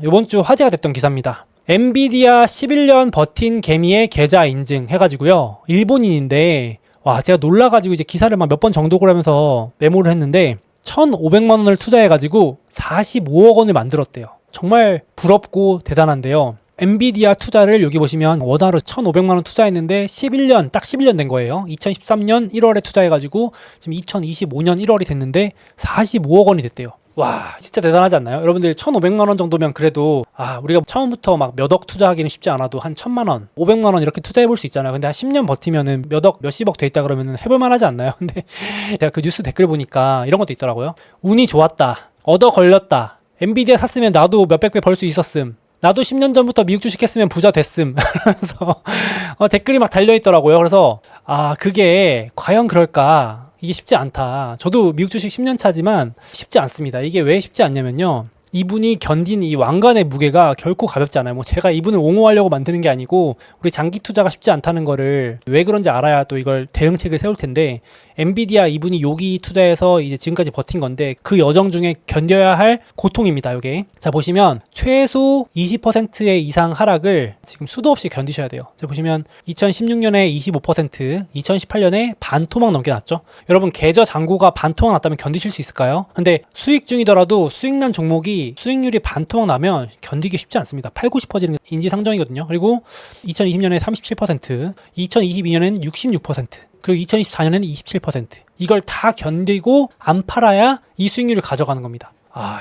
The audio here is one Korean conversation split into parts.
이번 주 화제가 됐던 기사입니다. 엔비디아 11년 버틴 개미의 계좌 인증 해가지고요. 일본인인데 와 제가 놀라가지고 이제 기사를 막 몇 번 정독을 하면서 메모를 했는데 1,500만 원을 투자해가지고 45억 원을 만들었대요. 정말 부럽고 대단한데요. 엔비디아 투자를 여기 보시면 원화로 1,500만 원 투자했는데 11년 딱 11년 된 거예요. 2013년 1월에 투자해가지고 지금 2025년 1월이 됐는데 45억 원이 됐대요. 와 진짜 대단하지 않나요? 여러분들 1,500만 원 정도면 그래도 우리가 처음부터 막 몇 억 투자하기는 쉽지 않아도 한 1,000만 원, 500만 원 이렇게 투자해볼 수 있잖아요. 근데 한 10년 버티면은 몇 억, 몇십억 돼 있다 그러면은 해볼만 하지 않나요? 근데 제가 그 뉴스 댓글 보니까 이런 것도 있더라고요. 운이 좋았다, 얻어 걸렸다, 엔비디아 샀으면 나도 몇백 배 벌 수 있었음, 나도 10년 전부터 미국 주식 했으면 부자 됐음. 그래서 댓글이 막 달려있더라고요. 그래서 그게 과연 그럴까? 이게 쉽지 않다. 저도 미국 주식 10년 차지만 쉽지 않습니다. 이게 왜 쉽지 않냐면요. 이분이 견딘 이 왕관의 무게가 결코 가볍지 않아요. 뭐 제가 이분을 옹호하려고 만드는 게 아니고 우리 장기 투자가 쉽지 않다는 거를 왜 그런지 알아야 또 이걸 대응책을 세울 텐데 엔비디아 이분이 여기 투자해서 이제 지금까지 버틴 건데 그 여정 중에 견뎌야 할 고통입니다. 이게 자 보시면 최소 20%의 이상 하락을 지금 수도 없이 견디셔야 돼요. 자 보시면 2016년에 25%, 2018년에 반토막 넘게 났죠. 여러분 계좌 잔고가 반토막 났다면 견디실 수 있을까요? 근데 수익 중이더라도 수익 난 종목이 수익률이 반토막 나면 견디기 쉽지 않습니다. 8, 90%는 게 인지상정이거든요. 그리고 2020년에 37%, 2022년에는 66%, 그리고 2024년에는 27%. 이걸 다 견디고 안 팔아야 이 수익률을 가져가는 겁니다.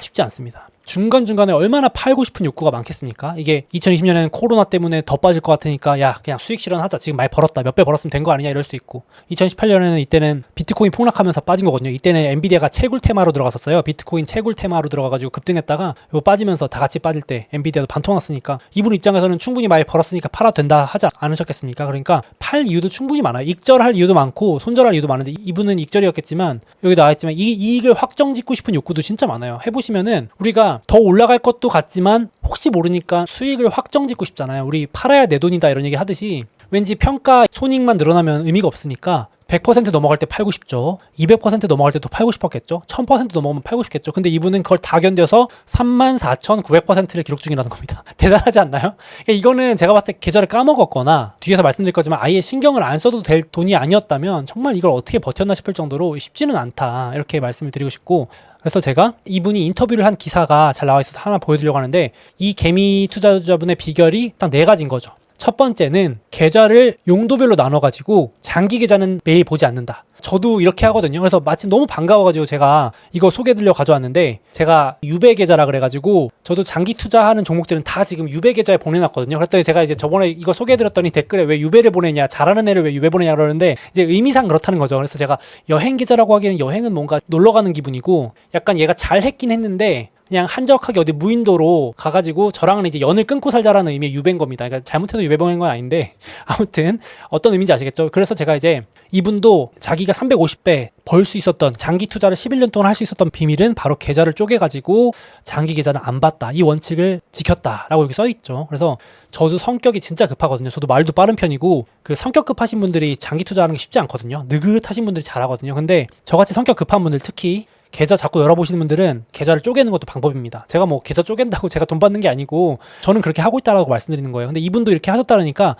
쉽지 않습니다. 중간중간에 얼마나 팔고 싶은 욕구가 많겠습니까? 이게 2020년에는 코로나 때문에 더 빠질 것 같으니까 야 그냥 수익 실현하자. 지금 많이 벌었다. 몇 배 벌었으면 된 거 아니냐 이럴 수도 있고 2018년에는 이때는 비트코인 폭락하면서 빠진 거거든요. 이때는 엔비디아가 채굴 테마로 들어갔었어요. 비트코인 채굴 테마로 들어가가지고 급등했다가 이거 빠지면서 다 같이 빠질 때 엔비디아도 반토막 났으니까 이분 입장에서는 충분히 많이 벌었으니까 팔아도 된다 하지 않으셨겠습니까? 그러니까 팔 이유도 충분히 많아요. 익절할 이유도 많고 손절할 이유도 많은데 이분은 익절이었겠지만 여기 나와있지만 이 이익을 확정 짓고 싶은 욕구도 진짜 많아요. 해보시면은 우리가 더 올라갈 것도 같지만 혹시 모르니까 수익을 확정 짓고 싶잖아요. 우리 팔아야 내 돈이다 이런 얘기 하듯이 왠지 평가 손익만 늘어나면 의미가 없으니까 100% 넘어갈 때 팔고 싶죠. 200% 넘어갈 때도 팔고 싶었겠죠. 1000% 넘어가면 팔고 싶겠죠. 근데 이분은 그걸 다 견뎌서 34,900%를 기록 중이라는 겁니다. 대단하지 않나요? 그러니까 이거는 제가 봤을 때 계좌를 까먹었거나 뒤에서 말씀드릴 거지만 아예 신경을 안 써도 될 돈이 아니었다면 정말 이걸 어떻게 버텼나 싶을 정도로 쉽지는 않다. 이렇게 말씀을 드리고 싶고 그래서 제가 이분이 인터뷰를 한 기사가 잘 나와 있어서 하나 보여드리려고 하는데 이 개미 투자자분의 비결이 딱 4가지인 거죠. 첫 번째는 계좌를 용도별로 나눠가지고 장기 계좌는 매일 보지 않는다. 저도 이렇게 하거든요. 그래서 마침 너무 반가워가지고 제가 이거 소개해드리려 가져왔는데 제가 유배 계좌라 그래가지고 저도 장기 투자하는 종목들은 다 지금 유배 계좌에 보내놨거든요. 그랬더니 제가 이제 저번에 이거 소개해드렸더니 댓글에 왜 유배를 보내냐, 잘하는 애를 왜 유배 보내냐 그러는데 이제 의미상 그렇다는 거죠. 그래서 제가 여행 계좌라고 하기에는 여행은 뭔가 놀러가는 기분이고 약간 얘가 잘 했긴 했는데 그냥 한적하게 어디 무인도로 가가지고 저랑은 이제 연을 끊고 살자라는 의미의 유배인 겁니다. 그러니까 잘못해도 유배 보낸 건 아닌데 아무튼 어떤 의미인지 아시겠죠? 그래서 제가 이제 이분도 자기가 350배 벌 수 있었던 장기 투자를 11년 동안 할 수 있었던 비밀은 바로 계좌를 쪼개가지고 장기 계좌는 안 봤다. 이 원칙을 지켰다라고 여기 써있죠. 그래서 저도 성격이 진짜 급하거든요. 저도 말도 빠른 편이고 그 성격 급하신 분들이 장기 투자하는 게 쉽지 않거든요. 느긋하신 분들이 잘하거든요. 근데 저같이 성격 급한 분들 특히 계좌 자꾸 열어보시는 분들은 계좌를 쪼개는 것도 방법입니다. 제가 뭐 계좌 쪼갠다고 제가 돈 받는 게 아니고 저는 그렇게 하고 있다라고 말씀드리는 거예요. 근데 이분도 이렇게 하셨다니까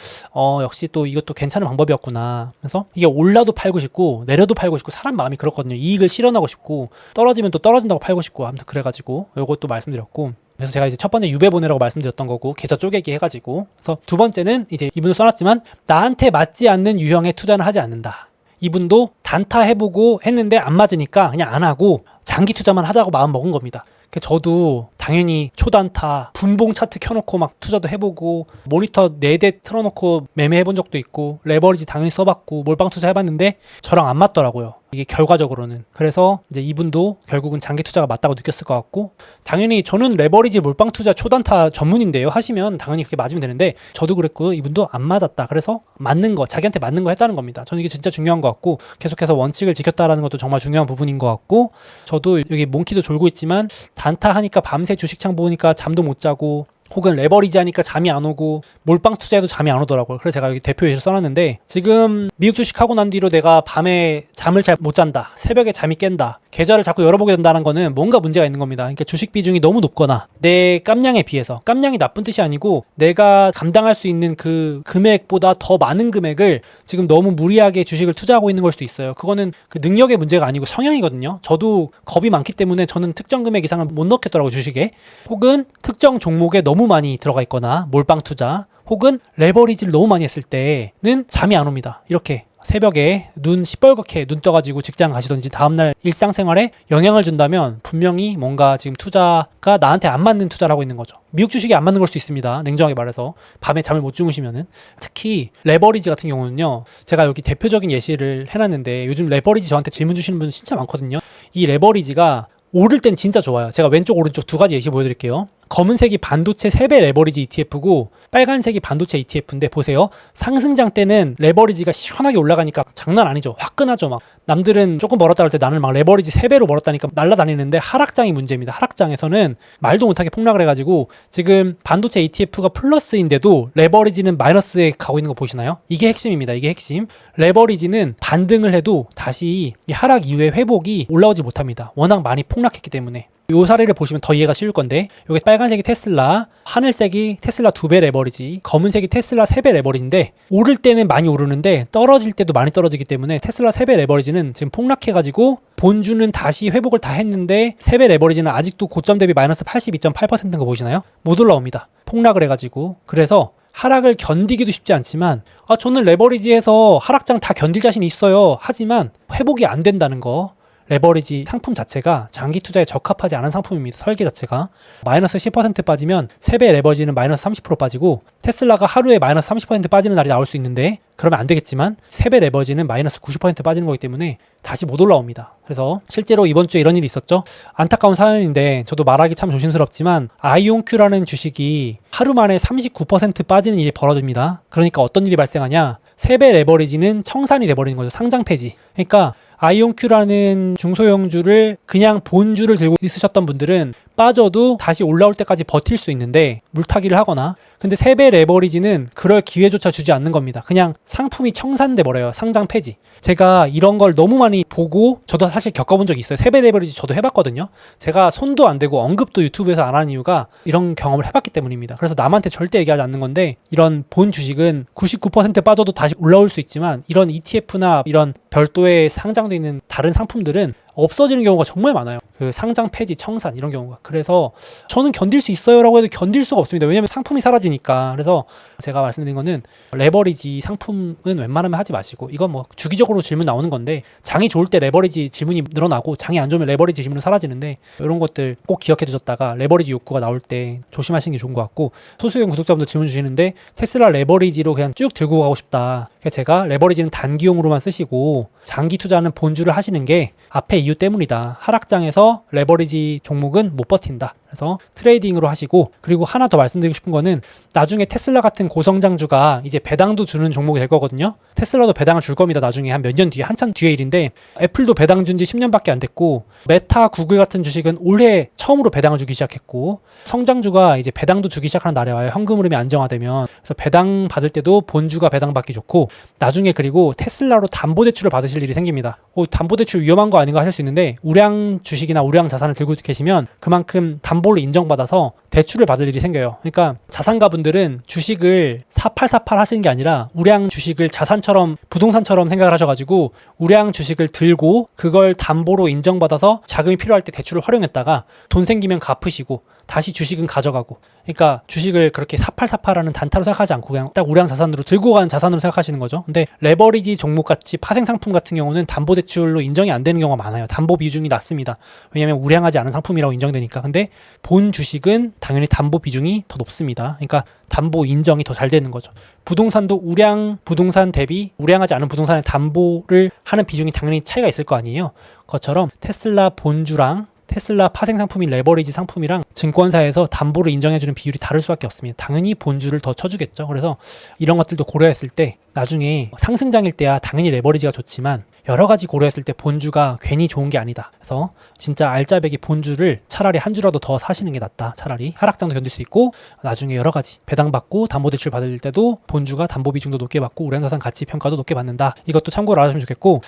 역시 또 이것도 괜찮은 방법이었구나. 그래서 이게 올라도 팔고 싶고 내려도 팔고 싶고 사람 마음이 그렇거든요. 이익을 실현하고 싶고 떨어지면 또 떨어진다고 팔고 싶고 아무튼 그래가지고 이것도 말씀드렸고 그래서 제가 이제 첫 번째 유배 보내라고 말씀드렸던 거고 계좌 쪼개기 해가지고 그래서 두 번째는 이제 이분도 써놨지만 나한테 맞지 않는 유형의 투자는 하지 않는다. 이분도 단타 해보고 했는데 안 맞으니까 그냥 안 하고 장기 투자만 하자고 마음 먹은 겁니다. 저도 당연히 초단타, 분봉 차트 켜놓고 막 투자도 해보고 모니터 4대 틀어놓고 매매해본 적도 있고 레버리지 당연히 써봤고 몰빵 투자 해봤는데 저랑 안 맞더라고요. 이게 결과적으로는. 그래서 이제 이분도 결국은 장기 투자가 맞다고 느꼈을 것 같고 당연히 저는 레버리지 몰빵 투자 초단타 전문인데요. 하시면 당연히 그게 맞으면 되는데 저도 그랬고 이분도 안 맞았다. 그래서 맞는 거, 자기한테 맞는 거 했다는 겁니다. 저는 이게 진짜 중요한 것 같고 계속해서 원칙을 지켰다라는 것도 정말 중요한 부분인 것 같고 저도 여기 몽키도 졸고 있지만 단타 하니까 밤새 주식창 보니까 잠도 못 자고 혹은 레버리지 하니까 잠이 안 오고 몰빵 투자해도 잠이 안 오더라고요. 그래서 제가 여기 대표 예시를 써놨는데 지금 미국 주식 하고 난 뒤로 내가 밤에 잠을 잘 못 잔다. 새벽에 잠이 깬다. 계좌를 자꾸 열어보게 된다는 거는 뭔가 문제가 있는 겁니다. 그러니까 주식 비중이 너무 높거나 내 깜냥에 비해서, 깜냥이 나쁜 뜻이 아니고 내가 감당할 수 있는 그 금액보다 더 많은 금액을 지금 너무 무리하게 주식을 투자하고 있는 걸 수도 있어요. 그거는 그 능력의 문제가 아니고 성향이거든요. 저도 겁이 많기 때문에 저는 특정 금액 이상은 못 넣겠더라고요, 주식에. 혹은 특정 종목에 너무 많이 들어가 있거나 몰빵 투자, 혹은 레버리지를 너무 많이 했을 때는 잠이 안 옵니다. 이렇게 새벽에 눈 시뻘겋게 눈 떠가지고 직장 가시던지 다음날 일상생활에 영향을 준다면 분명히 뭔가 지금 투자가 나한테 안 맞는 투자를 하고 있는 거죠. 미국 주식이 안 맞는 걸 수도 있습니다. 냉정하게 말해서 밤에 잠을 못 주무시면은. 특히 레버리지 같은 경우는요, 제가 여기 대표적인 예시를 해놨는데 요즘 레버리지 저한테 질문 주시는 분 진짜 많거든요. 이 레버리지가 오를 땐 진짜 좋아요. 제가 왼쪽 오른쪽 두 가지 예시 보여드릴게요. 검은색이 반도체 3배 레버리지 ETF고 빨간색이 반도체 ETF인데 보세요. 상승장 때는 레버리지가 시원하게 올라가니까 장난 아니죠. 화끈하죠. 막 남들은 조금 벌었다 할 때 나는 막 레버리지 3배로 벌었다니까 날라다니는데 하락장이 문제입니다. 하락장에서는 말도 못하게 폭락을 해가지고 지금 반도체 ETF가 플러스인데도 레버리지는 마이너스에 가고 있는 거 보시나요? 이게 핵심입니다. 이게 핵심. 레버리지는 반등을 해도 다시 이 하락 이후에 회복이 올라오지 못합니다. 워낙 많이 폭락했기 때문에. 이 사례를 보시면 더 이해가 쉬울 건데 여기 빨간색이 테슬라, 하늘색이 테슬라 2배 레버리지, 검은색이 테슬라 3배 레버리지인데 오를 때는 많이 오르는데 떨어질 때도 많이 떨어지기 때문에 테슬라 3배 레버리지는 지금 폭락해가지고 본주는 다시 회복을 다 했는데 3배 레버리지는 아직도 고점 대비 마이너스 82.8%인 거 보시나요? 못 올라옵니다. 폭락을 해가지고. 그래서 하락을 견디기도 쉽지 않지만 저는 레버리지에서 하락장 다 견딜 자신이 있어요. 하지만 회복이 안 된다는 거. 레버리지 상품 자체가 장기 투자에 적합하지 않은 상품입니다. 설계 자체가. 마이너스 10% 빠지면 3배 레버리지는 마이너스 30% 빠지고 테슬라가 하루에 마이너스 30% 빠지는 날이 나올 수 있는데 그러면 안 되겠지만 3배 레버리지는 마이너스 90% 빠지는 거기 때문에 다시 못 올라옵니다. 그래서 실제로 이번 주에 이런 일이 있었죠. 안타까운 사연인데 저도 말하기 참 조심스럽지만 아이온큐라는 주식이 하루 만에 39% 빠지는 일이 벌어집니다. 그러니까 어떤 일이 발생하냐. 3배 레버리지는 청산이 돼버리는 거죠. 상장 폐지. 그러니까 아이온큐라는 중소형주를 그냥 본주를 들고 있으셨던 분들은 빠져도 다시 올라올 때까지 버틸 수 있는데 물타기를 하거나, 근데 3배 레버리지는 그럴 기회조차 주지 않는 겁니다. 그냥 상품이 청산돼 버려요. 상장 폐지. 제가 이런 걸 너무 많이 보고 저도 사실 겪어본 적이 있어요. 3배 레버리지 저도 해봤거든요. 제가 손도 안 대고 언급도 유튜브에서 안 하는 이유가 이런 경험을 해봤기 때문입니다. 그래서 남한테 절대 얘기하지 않는 건데 이런 본 주식은 99% 빠져도 다시 올라올 수 있지만 이런 ETF나 이런 별도의 상장돼 있는 다른 상품들은 없어지는 경우가 정말 많아요. 그 상장 폐지, 청산 이런 경우가. 그래서 저는 견딜 수 있어요라고 해도 견딜 수가 없습니다. 왜냐하면 상품이 사라지니까. 그래서 제가 말씀드린 거는 레버리지 상품은 웬만하면 하지 마시고, 이건 뭐 주기적으로 질문 나오는 건데 장이 좋을 때 레버리지 질문이 늘어나고 장이 안 좋으면 레버리지 질문은 사라지는데 이런 것들 꼭 기억해 두셨다가 레버리지 욕구가 나올 때 조심하시는 게 좋은 것 같고, 소수용 구독자분들 질문 주시는데 테슬라 레버리지로 그냥 쭉 들고 가고 싶다. 그래서 제가 레버리지는 단기용으로만 쓰시고 장기 투자는 본주를 하시는 게 앞에 이유 때문이다. 하락장에서 레버리지 종목은 못 버틴다. 그래서 트레이딩으로 하시고, 그리고 하나 더 말씀드리고 싶은 거는 나중에 테슬라 같은 고성장주가 이제 배당도 주는 종목이 될 거거든요. 테슬라도 배당을 줄 겁니다. 나중에 한 몇 년 뒤에, 한참 뒤의 일인데 애플도 배당 준 지 10년밖에 안 됐고 메타, 구글 같은 주식은 올해 처음으로 배당을 주기 시작했고, 성장주가 이제 배당도 주기 시작하는 날에 와요. 현금 흐름이 안정화되면. 그래서 배당 받을 때도 본주가 배당 받기 좋고, 나중에 그리고 테슬라로 담보대출을 받으실 일이 생깁니다. 담보대출 위험한 거 아닌가 하실 수 있는데 우량 주식이나 우량 자산을 들고 계시면 그만큼 담보를 인정받아서 대출을 받을 일이 생겨요. 그러니까 자산가분들은 주식을 사팔사팔 하시는 게 아니라 우량 주식을 자산처럼, 부동산처럼 생각을 하셔가지고 우량 주식을 들고 그걸 담보로 인정받아서 자금이 필요할 때 대출을 활용했다가 돈 생기면 갚으시고 다시 주식은 가져가고, 그러니까 주식을 그렇게 사팔사팔하는 단타로 생각하지 않고 그냥 딱 우량 자산으로 들고 간 자산으로 생각하시는 거죠. 근데 레버리지 종목같이 파생상품 같은 경우는 담보대출로 인정이 안 되는 경우가 많아요. 담보 비중이 낮습니다. 왜냐하면 우량하지 않은 상품이라고 인정되니까. 근데 본 주식은 당연히 담보 비중이 더 높습니다. 그러니까 담보 인정이 더 잘 되는 거죠. 부동산도 우량 부동산 대비 우량하지 않은 부동산의 담보를 하는 비중이 당연히 차이가 있을 거 아니에요. 그것처럼 테슬라 본주랑 테슬라 파생 상품인 레버리지 상품이랑 증권사에서 담보를 인정해주는 비율이 다를 수밖에 없습니다. 당연히 본주를 더 쳐주겠죠. 그래서 이런 것들도 고려했을 때 나중에 상승장일 때야 당연히 레버리지가 좋지만 여러 가지 고려했을 때 본주가 괜히 좋은 게 아니다. 그래서 진짜 알짜배기 본주를 차라리 한 주라도 더 사시는 게 낫다. 차라리 하락장도 견딜 수 있고 나중에 여러 가지 배당받고 담보대출 받을 때도 본주가 담보 비중도 높게 받고 우량자산 가치 평가도 높게 받는다. 이것도 참고를 알아주시면 좋겠고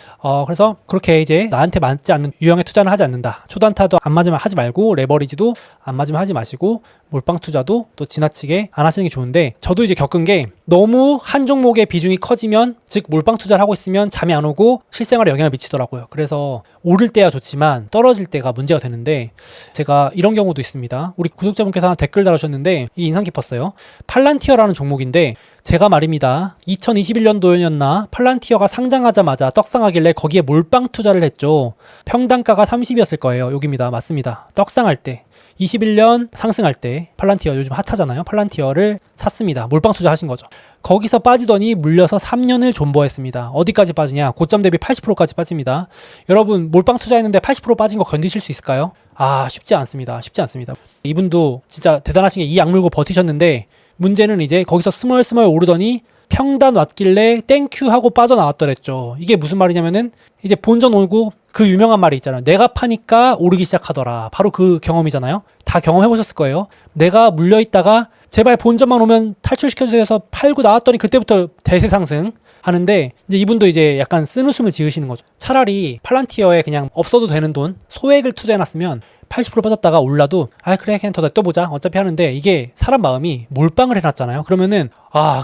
그래서 그렇게 이제 나한테 맞지 않는 유형의 투자는 하지 않는다. 초단타도 안 맞으면 하지 말고 레버리지도 안 맞으면 하지 마시고 몰빵 투자도 또 지나치게 안 하시는 게 좋은데 저도 이제 겪은 게 너무 한 종목의 비중이 커지면 즉 몰빵 투자를 하고 있으면 잠이 안 오고 실생활에 영향을 미치더라고요. 그래서 오를 때야 좋지만 떨어질 때가 문제가 되는데 제가 이런 경우도 있습니다. 우리 구독자분께서 하나 댓글 달아주셨는데 이 인상 깊었어요. 팔란티어라는 종목인데 제가 말입니다. 2021년도였나 팔란티어가 상장하자마자 떡상하길래 거기에 몰빵 투자를 했죠. 평단가가 30이었을 거예요. 여기입니다. 맞습니다. 떡상할 때 21년 상승할 때 팔란티어 요즘 핫하잖아요. 팔란티어를 샀습니다. 몰빵 투자하신 거죠. 거기서 빠지더니 물려서 3년을 존버했습니다. 어디까지 빠지냐? 고점 대비 80%까지 빠집니다. 여러분 몰빵 투자했는데 80% 빠진 거 견디실 수 있을까요? 쉽지 않습니다. 쉽지 않습니다. 이분도 진짜 대단하신 게 이 악물고 버티셨는데 문제는 이제 거기서 스멀스멀 오르더니 평단 왔길래 땡큐 하고 빠져나왔더랬죠. 이게 무슨 말이냐면은 이제 본전 오고 그 유명한 말이 있잖아요. 내가 파니까 오르기 시작하더라. 바로 그 경험이잖아요. 다 경험해보셨을 거예요. 내가 물려있다가 제발 본전만 오면 탈출시켜주세요 해서 팔고 나왔더니 그때부터 대세 상승 하는데 이제 이분도 이제 약간 쓴웃음을 지으시는 거죠. 차라리 팔란티어에 그냥 없어도 되는 돈 소액을 투자해놨으면 80% 빠졌다가 올라도 그래 그냥 더 냅둬보자 어차피 하는데 이게 사람 마음이 몰빵을 해놨잖아요. 그러면은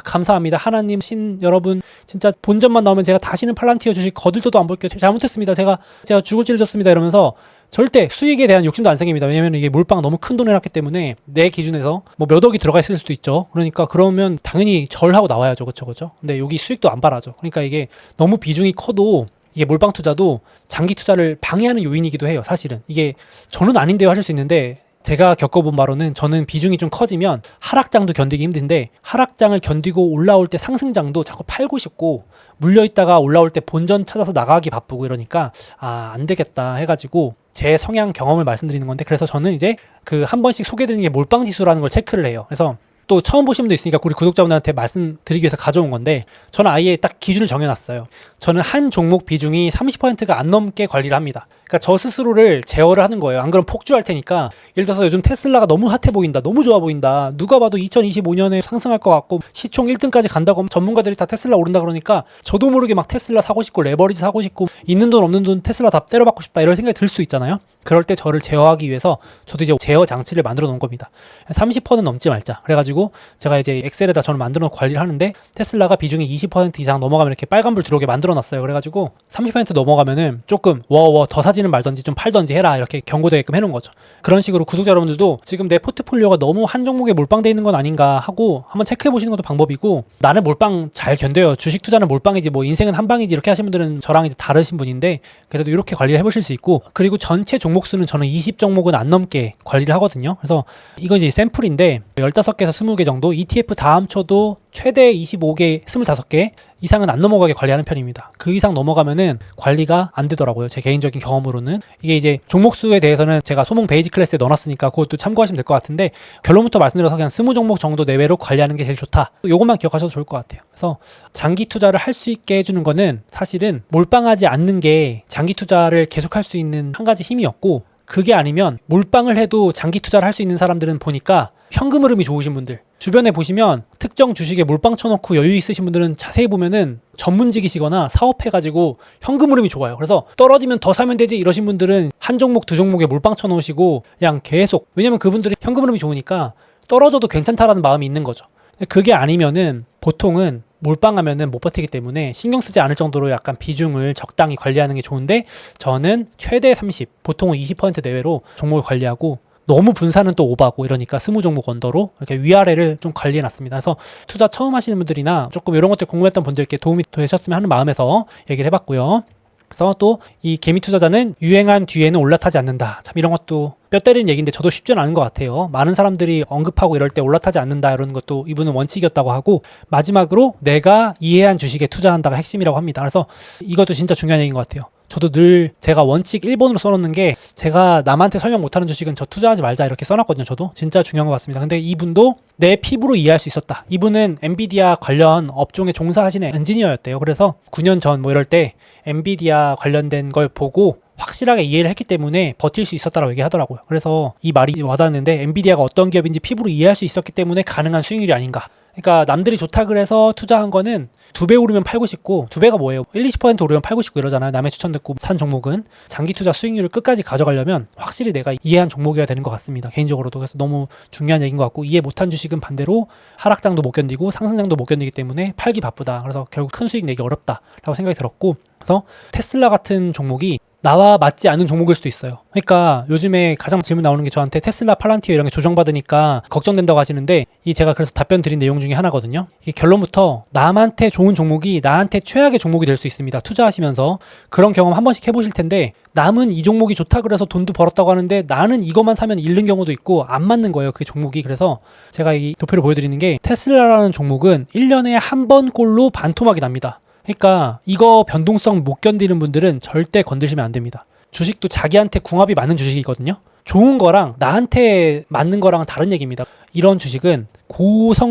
감사합니다 하나님 신 여러분 진짜 본전만 나오면 제가 다시는 팔란티어 주식 거들떠도 안 볼게요. 잘못했습니다. 제가 죽을 찔졌습니다 이러면서 절대 수익에 대한 욕심도 안 생깁니다. 왜냐면 이게 몰빵 너무 큰 돈을 해놨기 때문에 내 기준에서 뭐 몇 억이 들어가 있을 수도 있죠. 그러니까 그러면 당연히 절하고 나와야죠. 그쵸. 근데 여기 수익도 안 바라죠. 그러니까 이게 너무 비중이 커도 이게 몰빵 투자도 장기 투자를 방해하는 요인이기도 해요. 사실은 이게 저는 아닌데요 하실 수 있는데 제가 겪어본 바로는 저는 비중이 좀 커지면 하락장도 견디기 힘든데 하락장을 견디고 올라올 때 상승장도 자꾸 팔고 싶고 물려있다가 올라올 때 본전 찾아서 나가기 바쁘고 이러니까 안 되겠다 해가지고 제 성향 경험을 말씀드리는 건데 그래서 저는 이제 그 한 번씩 소개드리는 게 몰빵 지수라는 걸 체크를 해요. 그래서 또 처음 보신 분도 있으니까 우리 구독자분들한테 말씀드리기 위해서 가져온 건데 저는 아예 딱 기준을 정해놨어요. 저는 한 종목 비중이 30%가 안 넘게 관리를 합니다. 그러니까 저 스스로를 제어를 하는 거예요. 안 그러면 폭주할 테니까. 예를 들어서 요즘 테슬라가 너무 핫해 보인다. 너무 좋아 보인다. 누가 봐도 2025년에 상승할 것 같고 시총 1등까지 간다고 하면 전문가들이 다 테슬라 오른다 그러니까 저도 모르게 막 테슬라 사고 싶고 레버리지 사고 싶고 있는 돈 없는 돈 테슬라 다 때려받고 싶다 이런 생각이 들 수 있잖아요. 그럴 때 저를 제어하기 위해서 저도 이제 제어 장치를 만들어 놓은 겁니다. 30%는 넘지 말자. 그래가지고 제가 이제 엑셀에다 저는 만들어 놓고 관리를 하는데 테슬라가 비중이 20% 이상 넘어가면 이렇게 빨간불 들어오게 만들어 놨어요. 그래가지고 30% 넘어가면은 조금 더 사지는 말던지 좀 팔던지 해라 이렇게 경고되게끔 해놓은 거죠. 그런 식으로 구독자 여러분들도 지금 내 포트폴리오가 너무 한 종목에 몰빵돼 있는 건 아닌가 하고 한번 체크해 보시는 것도 방법이고 나는 몰빵 잘 견뎌요. 주식 투자는 몰빵이지 뭐 인생은 한 방이지 이렇게 하시는 분들은 저랑 이제 다르신 분인데 그래도 이렇게 관리를 해보실 수 있고 그리고 전체 종목수는 저는 20종목은 안 넘게 관리를 하거든요. 그래서 이건 이제 샘플인데 15개에서 20개 정도 ETF 다 합쳐도 최대 25개, 25개 이상은 안 넘어가게 관리하는 편입니다. 그 이상 넘어가면은 관리가 안 되더라고요. 제 개인적인 경험으로는. 이게 이제 종목수에 대해서는 제가 소몽 베이직 클래스에 넣어놨으니까 그것도 참고하시면 될 것 같은데 결론부터 말씀드려서 그냥 20종목 정도 내외로 관리하는 게 제일 좋다. 요것만 기억하셔도 좋을 것 같아요. 그래서 장기 투자를 할 수 있게 해주는 거는 사실은 몰빵하지 않는 게 장기 투자를 계속할 수 있는 한 가지 힘이었고 그게 아니면 몰빵을 해도 장기 투자를 할 수 있는 사람들은 보니까 현금 흐름이 좋으신 분들 주변에 보시면 특정 주식에 몰빵 쳐놓고 여유 있으신 분들은 자세히 보면은 전문직이시거나 사업해가지고 현금 흐름이 좋아요. 그래서 떨어지면 더 사면 되지 이러신 분들은 한 종목 두 종목에 몰빵 쳐놓으시고 그냥 계속 왜냐면 그분들이 현금 흐름이 좋으니까 떨어져도 괜찮다라는 마음이 있는 거죠. 그게 아니면은 보통은 몰빵하면은 못 버티기 때문에 신경 쓰지 않을 정도로 약간 비중을 적당히 관리하는 게 좋은데 저는 최대 30, 보통은 20% 내외로 종목을 관리하고 너무 분산은 또 오바고 이러니까 20종목 언더로 이렇게 위아래를 좀 관리해놨습니다. 그래서 투자 처음 하시는 분들이나 조금 이런 것들 궁금했던 분들께 도움이 되셨으면 하는 마음에서 얘기를 해봤고요. 그래서 또 이 개미 투자자는 유행한 뒤에는 올라타지 않는다. 참 이런 것도 뼈 때리는 얘기인데 저도 쉽지는 않은 것 같아요. 많은 사람들이 언급하고 이럴 때 올라타지 않는다 이러는 것도 이분은 원칙이었다고 하고 마지막으로 내가 이해한 주식에 투자한다가 핵심이라고 합니다. 그래서 이것도 진짜 중요한 얘기인 것 같아요. 저도 늘 제가 원칙 1번으로 써놓는 게 제가 남한테 설명 못하는 주식은 저 투자하지 말자 이렇게 써놨거든요. 저도 진짜 중요한 것 같습니다. 근데 이분도 내 피부로 이해할 수 있었다. 이분은 엔비디아 관련 업종에 종사하시는 엔지니어였대요. 그래서 9년 전 뭐 이럴 때 엔비디아 관련된 걸 보고 확실하게 이해를 했기 때문에 버틸 수 있었다라고 얘기하더라고요. 그래서 이 말이 와닿았는데 엔비디아가 어떤 기업인지 피부로 이해할 수 있었기 때문에 가능한 수익률이 아닌가. 그러니까 남들이 좋다 그래서 투자한 거는 2배 오르면 팔고 싶고 2배가 뭐예요? 1, 20% 오르면 팔고 싶고 이러잖아요. 남의 추천 듣고 산 종목은 장기 투자 수익률을 끝까지 가져가려면 확실히 내가 이해한 종목이어야 되는 것 같습니다. 개인적으로도. 그래서 너무 중요한 얘기인 것 같고 이해 못한 주식은 반대로 하락장도 못 견디고 상승장도 못 견디기 때문에 팔기 바쁘다. 그래서 결국 큰 수익 내기 어렵다라고 생각이 들었고 그래서 테슬라 같은 종목이 나와 맞지 않는 종목일 수도 있어요. 그러니까 요즘에 가장 질문 나오는 게 저한테 테슬라, 팔란티어 이런 게 조정받으니까 걱정된다고 하시는데 이 제가 그래서 답변 드린 내용 중에 하나거든요. 이게 결론부터 남한테 좋은 종목이 나한테 최악의 종목이 될 수 있습니다. 투자하시면서 그런 경험 한 번씩 해보실 텐데 남은 이 종목이 좋다 그래서 돈도 벌었다고 하는데 나는 이것만 사면 잃는 경우도 있고 안 맞는 거예요. 그 종목이. 그래서 제가 이 도표를 보여드리는 게 테슬라라는 종목은 1년에 한 번꼴로 반토막이 납니다. 그러니까 이거 변동성 못 견디는 분들은 절대 건드시면 안 됩니다. 주식도 자기한테 궁합이 맞는 주식이거든요. 좋은 거랑 나한테 맞는 거랑은 다른 얘기입니다. 이런 주식은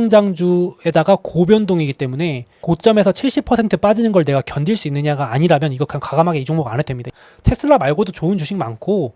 고성장주에다가 고변동이기 때문에 고점에서 70% 빠지는 걸 내가 견딜 수 있느냐가 아니라면 이거 그냥 과감하게 이 종목 안 해도 됩니다. 테슬라 말고도 좋은 주식 많고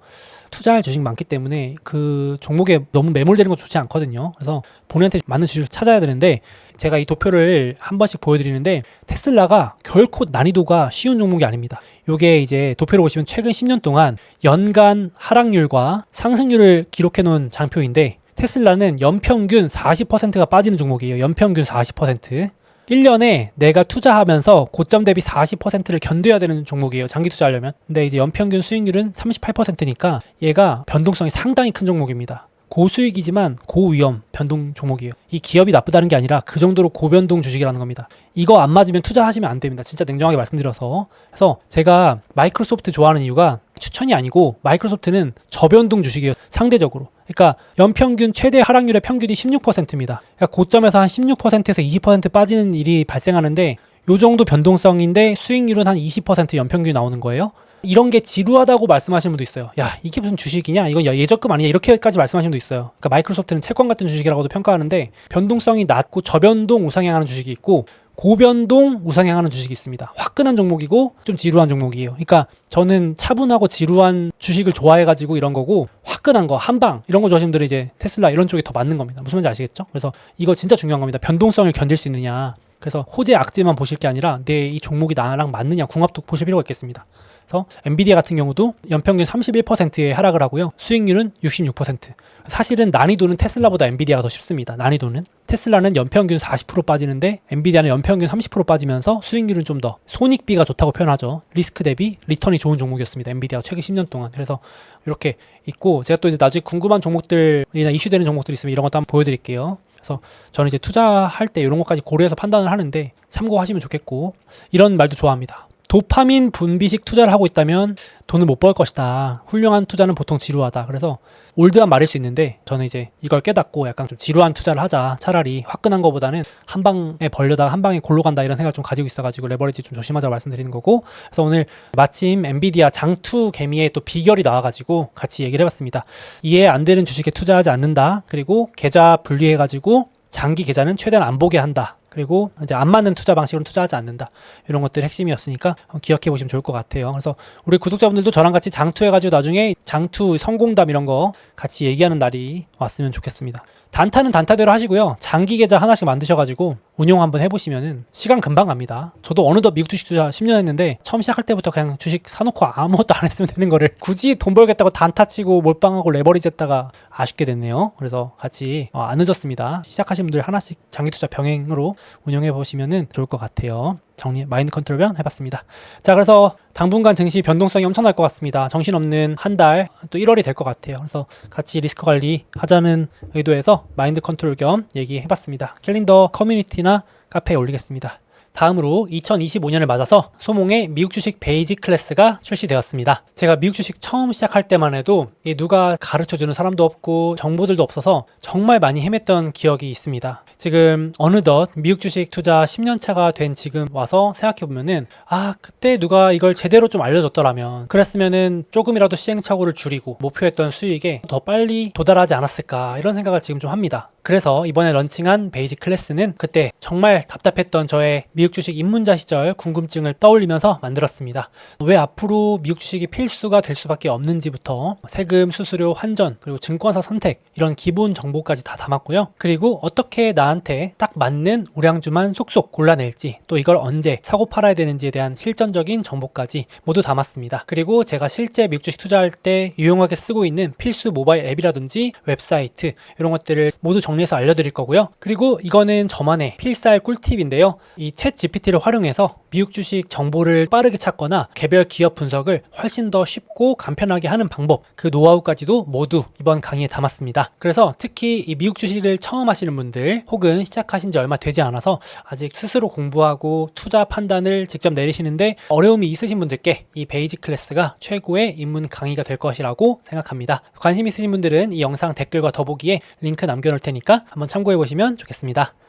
투자할 주식 많기 때문에 그 종목에 너무 매몰되는 건 좋지 않거든요. 그래서 본인한테 맞는 주식을 찾아야 되는데 제가 이 도표를 한 번씩 보여드리는데 테슬라가 결코 난이도가 쉬운 종목이 아닙니다. 요게 이제 도표를 보시면 최근 10년 동안 연간 하락률과 상승률을 기록해 놓은 장표인데 테슬라는 연평균 40%가 빠지는 종목이에요. 연평균 40%. 1년에 내가 투자하면서 고점 대비 40%를 견뎌야 되는 종목이에요. 장기 투자하려면. 근데 이제 연평균 수익률은 38%니까 얘가 변동성이 상당히 큰 종목입니다. 고수익이지만 고위험 변동 종목이에요. 이 기업이 나쁘다는 게 아니라 그 정도로 고변동 주식이라는 겁니다. 이거 안 맞으면 투자하시면 안 됩니다. 진짜 냉정하게 말씀드려서. 그래서 제가 마이크로소프트 좋아하는 이유가 추천이 아니고 마이크로소프트는 저변동 주식이에요. 상대적으로. 그러니까 연평균 최대 하락률의 평균이 16%입니다. 그러니까 고점에서 한 16%에서 20% 빠지는 일이 발생하는데 요 정도 변동성인데 수익률은 한 20% 연평균이 나오는 거예요. 이런 게 지루하다고 말씀하시는 분도 있어요. 야, 이게 무슨 주식이냐? 이건 예적금 아니냐? 이렇게까지 말씀하시는 분도 있어요. 그러니까 마이크로소프트는 채권 같은 주식이라고도 평가하는데 변동성이 낮고 저변동 우상향하는 주식이 있고 고변동 우상향하는 주식이 있습니다. 화끈한 종목이고 좀 지루한 종목이에요. 그러니까 저는 차분하고 지루한 주식을 좋아해가지고 이런 거고 화끈한 거, 한방 이런 거 좋아하시는 분들은 이제 테슬라 이런 쪽이 더 맞는 겁니다. 무슨 말인지 아시겠죠? 그래서 이거 진짜 중요한 겁니다. 변동성을 견딜 수 있느냐. 그래서 호재 악재만 보실 게 아니라 내 이 종목이 나랑 맞느냐 궁합도 보실 필요가 있겠습니다. 그래서 엔비디아 같은 경우도 연평균 31%의 하락을 하고요. 수익률은 66%. 사실은 난이도는 테슬라보다 엔비디아가 더 쉽습니다. 난이도는. 테슬라는 연평균 40% 빠지는데 엔비디아는 연평균 30% 빠지면서 수익률은 좀 더 손익비가 좋다고 표현하죠. 리스크 대비 리턴이 좋은 종목이었습니다. 엔비디아가 최근 10년 동안. 그래서 이렇게 있고 제가 또 이제 나중에 궁금한 종목들이나 이슈되는 종목들이 있으면 이런 것도 한번 보여드릴게요. 그래서 저는 이제 투자할 때 이런 것까지 고려해서 판단을 하는데 참고하시면 좋겠고 이런 말도 좋아합니다. 도파민 분비식 투자를 하고 있다면 돈을 못 벌 것이다. 훌륭한 투자는 보통 지루하다. 그래서 올드한 말일 수 있는데 저는 이제 이걸 깨닫고 약간 좀 지루한 투자를 하자. 차라리 화끈한 거보다는 한 방에 벌려다가 한 방에 골로 간다 이런 생각을 좀 가지고 있어가지고 레버리지 좀 조심하자고 말씀드리는 거고 그래서 오늘 마침 엔비디아 장투 개미의 또 비결이 나와가지고 같이 얘기를 해봤습니다. 이해 안 되는 주식에 투자하지 않는다. 그리고 계좌 분리해가지고 장기 계좌는 최대한 안 보게 한다. 그리고 이제 안 맞는 투자 방식으로 투자하지 않는다. 이런 것들이 핵심이었으니까 기억해 보시면 좋을 것 같아요. 그래서 우리 구독자분들도 저랑 같이 장투해가지고 나중에 장투 성공담 이런 거 같이 얘기하는 날이 왔으면 좋겠습니다. 단타는 단타대로 하시고요. 장기 계좌 하나씩 만드셔가지고 운용 한번 해보시면은 시간 금방 갑니다. 저도 어느덧 미국 주식 투자 10년 했는데 처음 시작할 때부터 그냥 주식 사놓고 아무것도 안 했으면 되는 거를 굳이 돈 벌겠다고 단타 치고 몰빵하고 레버리지 했다가 아쉽게 됐네요. 그래서 같이 안 늦었습니다. 시작하신 분들 하나씩 장기 투자 병행으로 운영해 보시면은 좋을 것 같아요. 정리 마인드 컨트롤변 해봤습니다. 자, 그래서 당분간 증시 변동성이 엄청날 것 같습니다. 정신없는 한 달 또 1월이 될 것 같아요. 그래서 같이 리스크 관리 하자는 의도에서 마인드 컨트롤 겸 얘기해봤습니다. 캘린더 커뮤니티나 카페에 올리겠습니다. 다음으로 2025년을 맞아서 소몽의 미국 주식 베이직 클래스가 출시되었습니다. 제가 미국 주식 처음 시작할 때만 해도 누가 가르쳐주는 사람도 없고 정보들도 없어서 정말 많이 헤맸던 기억이 있습니다. 지금 어느덧 미국 주식 투자 10년 차가 된 지금 와서 생각해보면은 그때 누가 이걸 제대로 좀 알려줬더라면 그랬으면은 조금이라도 시행착오를 줄이고 목표했던 수익에 더 빨리 도달하지 않았을까 이런 생각을 지금 좀 합니다. 그래서 이번에 런칭한 베이직 클래스는 그때 정말 답답했던 저의 미국 주식 입문자 시절 궁금증을 떠올리면서 만들었습니다. 왜 앞으로 미국 주식이 필수가 될 수밖에 없는지부터 세금, 수수료, 환전, 그리고 증권사 선택 이런 기본 정보까지 다 담았고요. 그리고 어떻게 나한테 딱 맞는 우량주만 속속 골라낼지, 또 이걸 언제 사고 팔아야 되는지에 대한 실전적인 정보까지 모두 담았습니다. 그리고 제가 실제 미국 주식 투자할 때 유용하게 쓰고 있는 필수 모바일 앱이라든지 웹사이트 이런 것들을 모두 정리해서 알려드릴 거고요. 그리고 이거는 저만의 필살 꿀팁인데요. 이 챗 GPT를 활용해서 미국 주식 정보를 빠르게 찾거나 개별 기업 분석을 훨씬 더 쉽고 간편하게 하는 방법, 그 노하우까지도 모두 이번 강의에 담았습니다. 그래서 특히 이 미국 주식을 처음 하시는 분들 혹은 시작하신 지 얼마 되지 않아서 아직 스스로 공부하고 투자 판단을 직접 내리시는데 어려움이 있으신 분들께 이 베이직 클래스가 최고의 입문 강의가 될 것이라고 생각합니다. 관심 있으신 분들은 이 영상 댓글과 더보기에 링크 남겨놓을 테니까 한번 참고해 보시면 좋겠습니다.